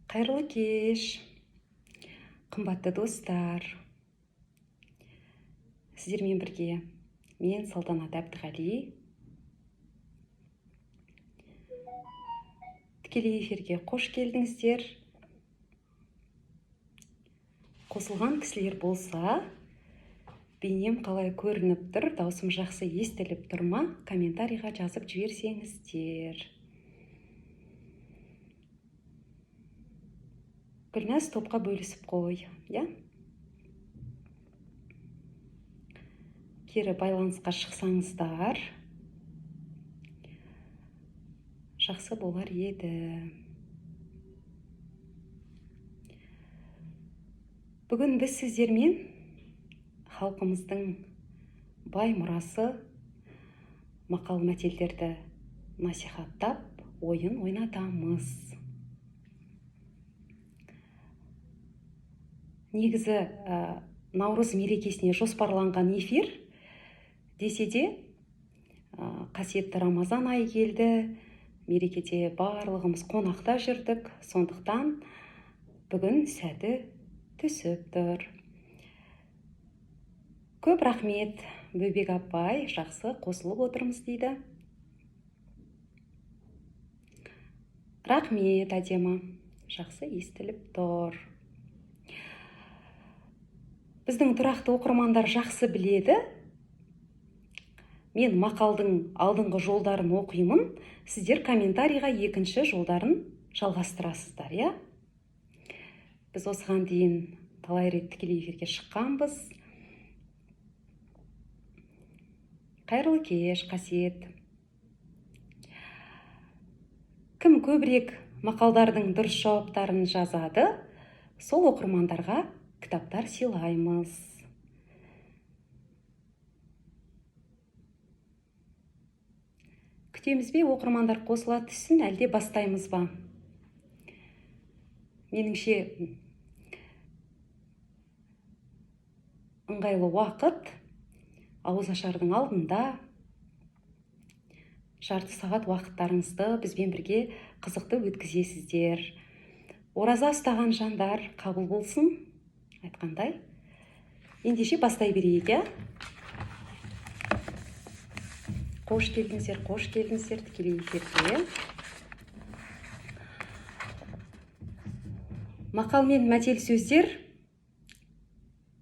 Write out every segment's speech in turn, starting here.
Қайырлы кеш, қымбатты достар. Сіздермен бірге мен Салтанат Әбдіғали. Тікелей эфирге қош келдіңіздер. Қосылған кісілер болса, бейнем қалай көрініп тұр, даусым жақсы естіліп тұр ма, комментарийға жазып жіберсеңіздер. Гүлназ топқа бөлісіп қой, я? Кері байланысқа шықсаңыздар, жақсы болар еді. Бүгін біз сіздермен халқымыздың бай мұрасы мақал мәтелдерді насихаттап, ойын ойнатамыз. Негізі Наурыз мерекесіне жоспарланған эфир, десе де қасиетті Рамазан айы келді, мерекеде барлығымыз қонақта жүрдік, сондықтан бүгін сәті түсіп тұр. Көп рахмет, Бөбек апай, жақсы қосылып отырмыз дейді. Рахмет, әдемі, жақсы естіліп тұр. Біздің тұрақты оқырмандар жақсы біледі. Мен мақалдың алдыңғы жолдарын оқимын, сіздер комментарийға екінші жолдарын жалғастырасыздар, я? Біз осыған дейін талай рет тікелей эфирге шыққанбыз. Қайырлы кеш, қасиет. Кім көбірек мақалдардың дұрыс жауаптарын жазады, сол оқырмандарға кітаптар сыйлаймыз. Күтеміз бе, оқырмандар қосыла түссін, әлде бастаймыз ба? Меніңше ыңғайлы уақыт ауызашардың алдында жарты сағат уақыттарыңызды бізбен бірге қызықты өткізесіздер. Ораза ұстаған жандар қабыл болсын, айтқандай. Ендеше бастай берейік, я? Қош келдіңіздер тікелей эфирге. Мақал мен мәтел сөздер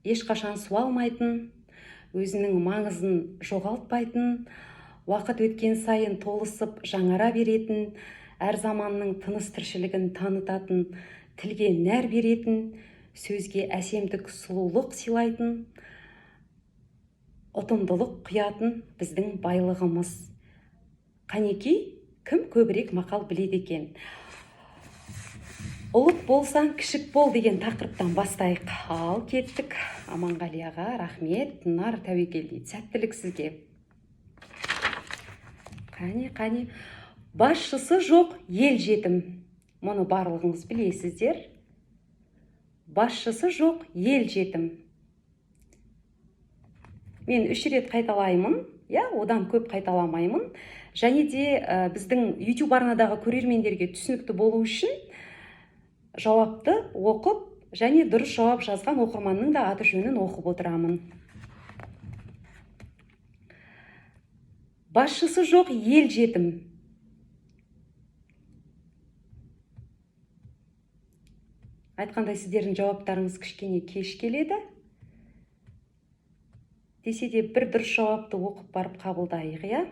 ешқашан суалмайтын, өзінің маңызын жоғалтпайтын, уақыт өткен сайын толысып жаңара беретін, әр заманның тыныс тіршілігін танытатын, тілге нәр беретін, сөзге әсемдік, сұлулық сыйлайтын, ұтымдылық құятын біздің байлығымыз. Қанекей, кім көбірек мақал біледі екен? Ұлық болсаң, кішік бол деген тақырыптан бастайық. Ал кеттік. Аманғали аға, рахмет. Нар тәуекел дейді. Сәттілік сізге. Қане. Басшысы жоқ, ел жетім. Мұны барлығыңыз білесіздер. Басшысы жоқ, ел жетім. Мен 3 рет қайталаймын, одан көп қайталамаймын. Және де біздің YouTube арнадағы көрермендерге түсінікті болу үшін жауапты оқып, және дұрыс жауап жазған оқырманның да аты жөнін оқып отырамын. Басшысы жоқ, ел жетім. Айтқандай, сіздердің жауаптарыңыз кішкене кеш келеді. Десе де бір дұрыс жауапты оқып барып қабылдайық, я?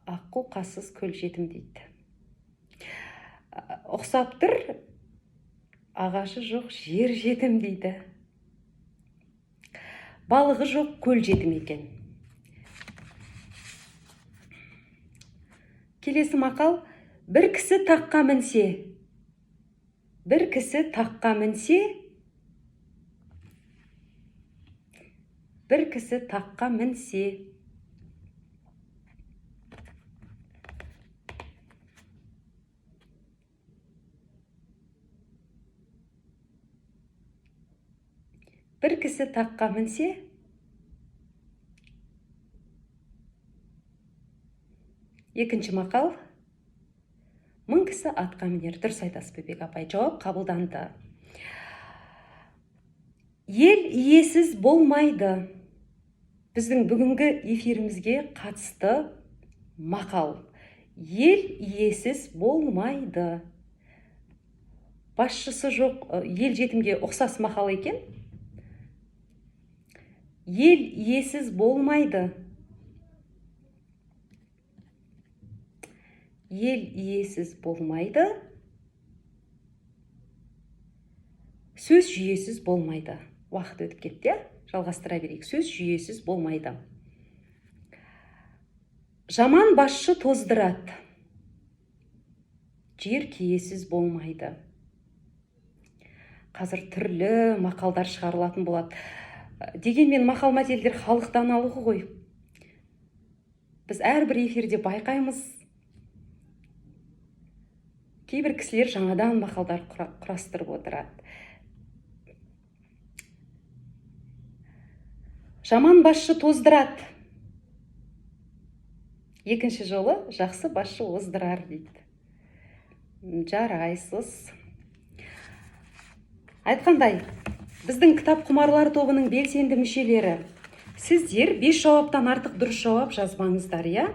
Аққу қасыз көл жетім дейді. Ұқсап тұр, ағашы жоқ, жер жетім дейді. Балығы жоқ, көл жетім екен. Келесі мақал, бір кісі таққа мінсе, бір кісі таққа мінсе, бір кісі таққа мінсе. Бір кісі таққа мінсе, екінші мақал, мың кісі атқа мінер. Дұрыс айтасыз Бөбек апай. Жауап қабылданды. Ел иесіз болмайды. Біздің бүгінгі эфирімізге қатысты мақал. Ел иесіз болмайды. Басшысы жоқ, ел жетімге ұқсас мақал екен. Ел иесіз болмайды. Ел иесіз болмайды. Сөз жүйесіз болмайды. Уақыт өтіп кетті, жалғастыра берейік. Сөз жүйесіз болмайды. Жаман басшы тоздырады. Жер киесіз болмайды. Қазір түрлі мақалдар шығарылатын болады. Дегенмен мақал мәтелдер халықтан алығы ғой. Біз әрбір эфирде байқаймыз. Кейбір кісілер жаңадан мақалдар құрастырып отырады. Жаман басшы тоздырады. Екінші жолы жақсы басшы оздырар дейді. Жарайсыз. Айтқандай, біздің кітап құмарлар тобының белсенді мүшелері. Сіздер 5 жауаптан артық дұрыс жауап жазбаңыздар, я?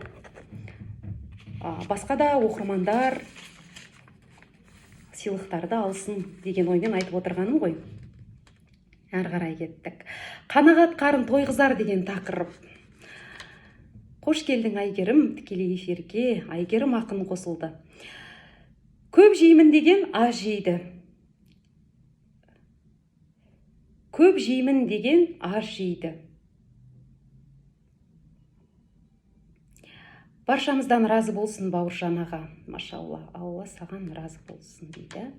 Басқа да оқырмандар сыйлықтарды алсын деген оймен айтып отырғаным ғой. Әрі қарай кеттік. Қанағат қарын тойғызар деген тақырып. Қош келдің Айгерім, тікелей эфирге. Айгерім ақын қосылды. Көп жеймін деген аз жейді. Көп жеймін деген аз жейді. Баршамыздан разы болсын Бауыржан аға. Машалла, Алла саған разы болсын дейді.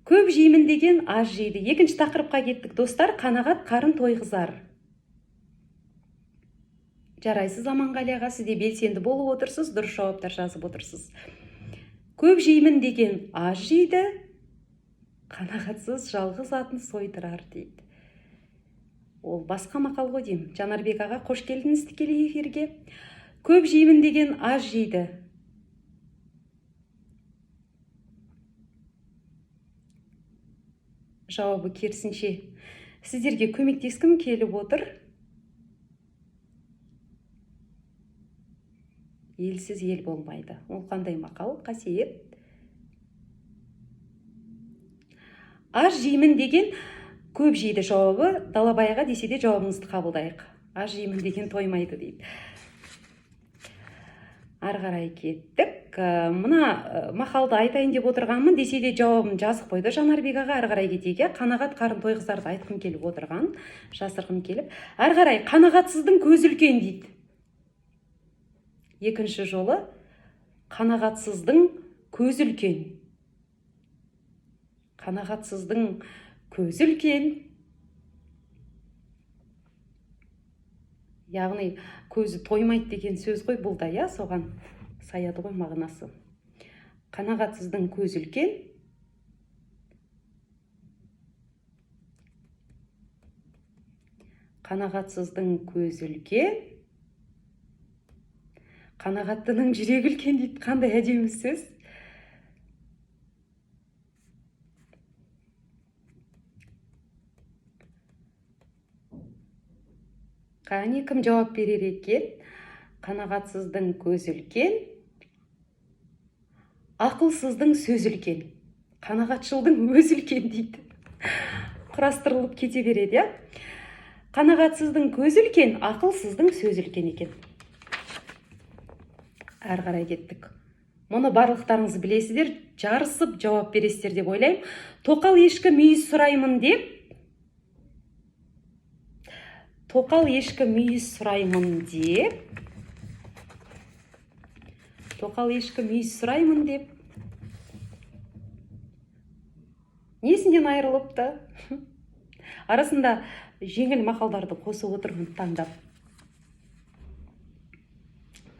Көп жеймін деген аз жейді. Екінші тақырыпқа кеттік, достар. Қанағат қарын тойғызар. Жарайсыз Аманғали аға, сіз де белсенді болып отырсыз, дұрыс жауаптар жазып отырсыз. Көп жеймін деген аз жейді. Қанағатсыз жалғыз атын сойдырар дейді. Ол басқа мақал ғой деймін. Жанарбек аға, қош келдіңіз тікелей эфирге. Көп жеймін деген аз жейді. Жауабы керісінше. Сіздерге көмектескім келіп отыр. Елсіз ел болмайды. Ол қандай мақал, қасиет? Аз жеймін деген көп жейді жауабы. Далабайға десе де жауабыңызды қабылдайық. Аз жеймін деген тоймайды дейді. Ары қарай кеттік. Мына мақалды айтайын деп отырғанмын, десе де жауабын жазып қойды Жанарбек аға. Ары қарай кетейік. Қанағат қарын тойғыздарды айтқым келіп отырған, жасырғым келіп. Ары қарай, қанағатсыздың көзі үлкен дейді. Екінші жолы, қанағатсыздың көзі үлкен. Қанағатсыздың көзі үлкен. Яғни, көзі тоймайды деген сөз ғой бұл да, я, соған саяды ғой мағынасы. Қанағатсыздың көзі үлкен. Қанағатсыздың көзі үлкен. Қанағаттының жүрегі үлкен дейді. Қандай әдемі сөз. Қане, кім жауап берер екен? Қанағатсыздың көзі үлкен. Ақылсыздың сөзі үлкен. Қанағатшылдың өзі үлкен дейді. Құрастырылып кете береді, я? Қанағатсыздың көзі үлкен, ақылсыздың сөзі үлкен екен. Әрі қарай кеттік. Мұны барлықтарыңыз білесіздер, жарысып жауап бересіздер деп ойлаймын. Тоқал ешкі мүйіз сұраймын деп. Тоқал ешкі мүйіз сұраймын деп. Тоқал ешкі мүйіз сұраймын деп. Несінден айырылыпты? Арасында жеңіл мақалдарды қосып отырмын таңдап.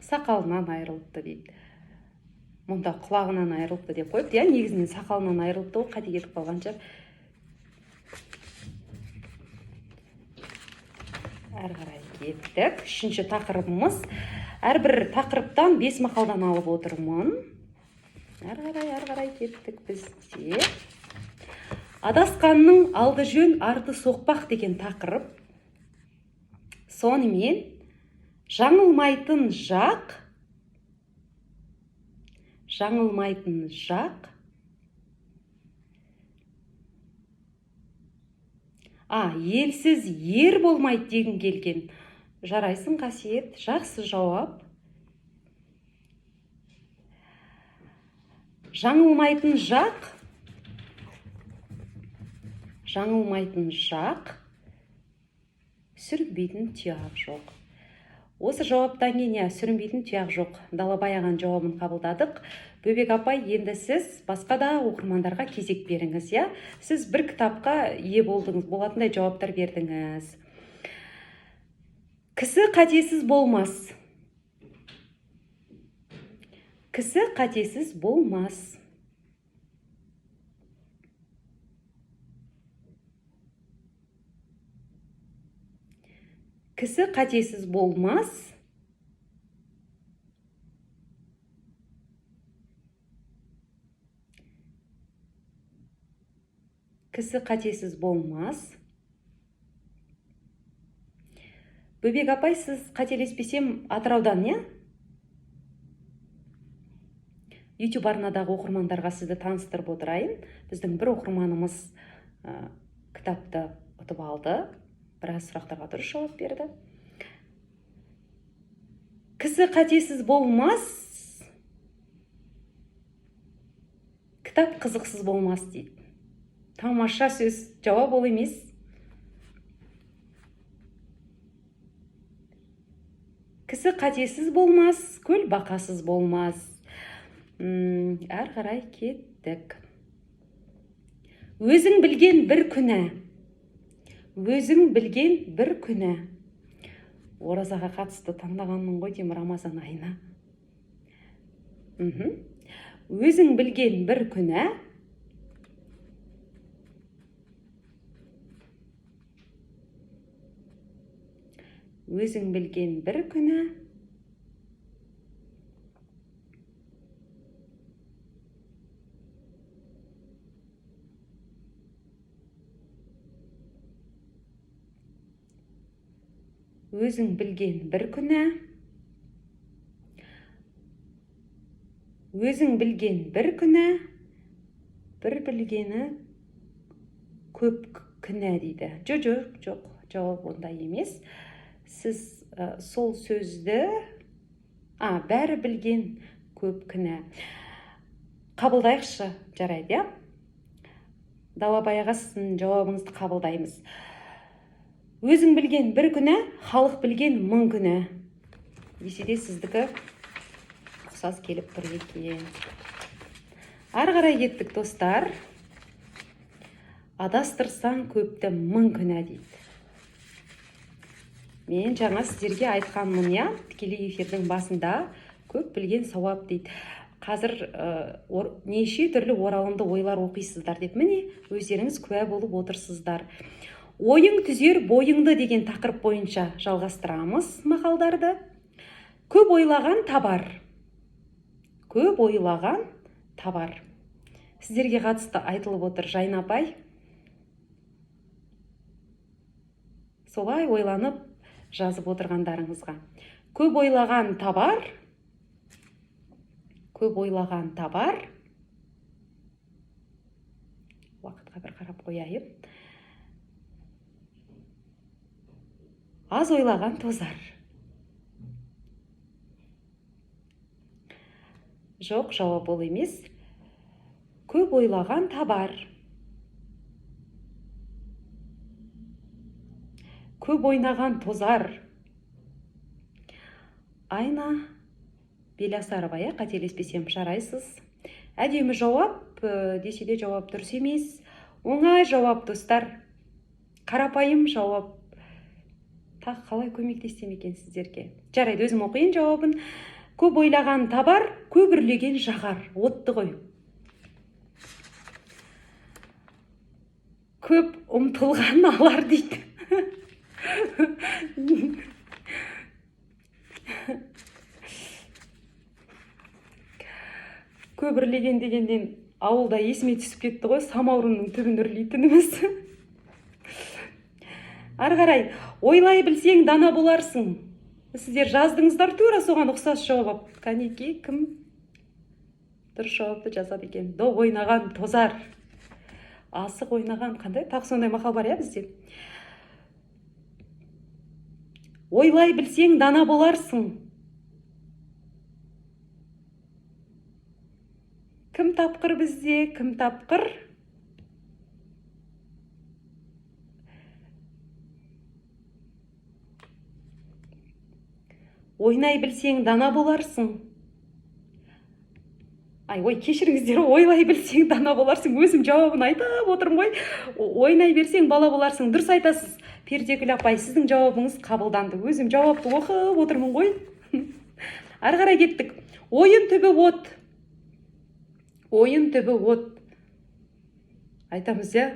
Сақалынан айырылыпты дейді. Мұнда құлағынан айырылыпты деп қойыпты. Я, негізінен сақалынан айырылыпты, ол қате кетіп қалған шығар. Әрі қарай кеттік. Үшінші тақырыбымыз. Әрбір тақырыптан 5 мақалдан алып отырмын. Ары қарай кеттік бізде. Адасқанның алды жөн, арты соқпақ деген тақырып. Сонымен жаңылмайтын жақ, елсіз ер болмайды дегім келген. Жарайсың, Қасиет, жақсы жауап. Жаңылмайтын жақ, сүрінбейтін тұяқ жоқ. Осы жауаптан кейін сүрінбейтін тұяқ жоқ. Далабай ағаның жауабын қабылдадық. Бөбек апай, енді сіз басқа да оқырмандарға кезек беріңіз, я? Сіз бір кітапқа ие болдыңыз, болатындай жауаптар бердіңіз. Кісі қатесіз болмас. Кісі қатесіз болмас. Кісі қатесіз болмас. Кісі қатесіз болмас. Бөбек апай, сіз қателеспесем Атыраудан, не? YouTube арнадағы оқырмандарға сізді таныстырып отырайын. Біздің бір оқырманымыз кітапты ұтып алды. Біраз сұрақтарға дұрыс жауап берді. Кісі қатесіз болмас. Кітап қызықсыз болмас дейді. Тамаша сөз. Жауап ол емес. Кісі қатесіз болмас, көл бақасыз болмас. Әрі қарай кеттік. Өзің білген бір күні. Оразаға қатысты таңдағанмын ғой деймін, Рамазан айына. Өзің білген бір күні. Өзің білген бір күні. Өзің білген бір күні. Өзің білген бір күні. Бір білгені көп күнә дейді. Жоқ, жауап ондай емес. Сіз сол сөзді, бәрі білген көп күнә. Қабылдайықшы, жарайды, я? Далабай аға, сіздің жауабыңызды қабылдаймыз. Өзің білген бір күнә, халық білген мың күнә. Десе де сіздікі ұқсас келіп тұр екен. Ары қарай кеттік, достар. Адастырсаң көпті мың күнә дейді. Мен жаңа сіздерге айтқанмын, я? Тікелей эфирдің басында көп білген сауап дейді. Қазір неше түрлі оралымды ойлар оқисыздар деп, міне, өздеріңіз куә болып отырсыздар. Ойың түзер бойыңды деген тақырып бойынша жалғастырамыз мақалдарды. Көп ойлаған табар. Көп ойлаған табар. Сіздерге қатысты айтылып отыр, Жайна апай. Солай ойланып жазып отырғандарыңызға. Көп ойлаған табар. Көп ойлаған табар. Уақытқа бір қарап қояйын. Аз ойлаған тозар. Жоқ, жауап ол емес. Көп ойлаған табар. Көп ойнаған тозар. Айна Беласарова, қателеспесем, жарайсыз. Әдемі жауап, десе де жауап дұрыс емес. Оңай жауап, достар. Қарапайым жауап. Тақ қалай көмектесем екен сіздерге? Жарайды, өзім оқиын жауабын. Көп ойлаған табар, көп үрлеген жағар. Отты ғой. Көп ұмтылған алар дейді. көбірлеген дегенден ауылда есіме түсіп кетті ғой, самаурынның түбін үрлейтініміз. Ары қарай, ойлай білсең дана боларсың. Сіздер жаздыңыздар, тура соған ұқсас жауап. Кәнеки, кім дұрыс жауапты жазады екен? До ойнаған тозар. Асық ойнаған, қандай? Тағы сондай мақал бар иә бізде. Ойлай білсең дана боларсың. Кім тапқыр бізде, кім тапқыр? Ойнай білсең дана боларсың. Ой, кешіріңіздер, ойлай білсең дана боларсың. Өзім жауабын айтып отырмын ғой. Ойнай берсең бала боларсың. Дұрыс айтасыз. Пердегүл апай, сіздің жауабыңыз қабылданды. Өзім жауапты оқып отырмын ғой. Ары қарай кеттік. Ойын түбі от. Ойын түбі от. Айтамыз иә,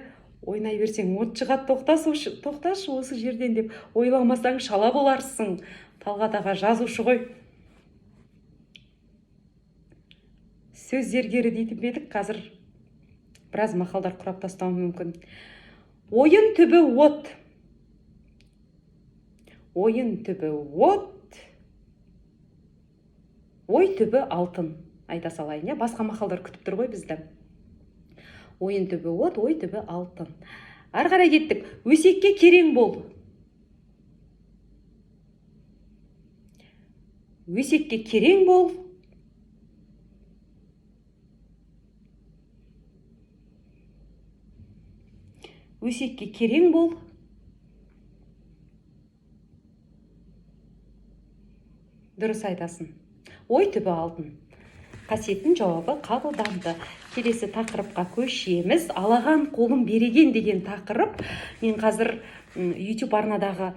ойнай берсең от шығады, тоқташы осы жерден деп. Ойламасаң шала боларсың. Талғат аға жазушы ғой. Сөз зергері дейтін бедік, қазір біраз мақалдар құрап тастауым мүмкін. Ойын түбі от. Ойын түбі от. Ой түбі алтын. Айта салайын, басқа мақалдар күтіп тұр ғой бізді. Ойын түбі от, ой түбі алтын. Ары қарай кеттік. Өсекке керең бол. Өсекке керең бол. Өсекке керең бол. Дұрыс айтасың. Ой түбі алтын. Қасиеттің жауабы қабылданды. Келесі тақырыпқа көшеміз. Алаған қолым береген деген тақырып. Мен қазір YouTube арнадағы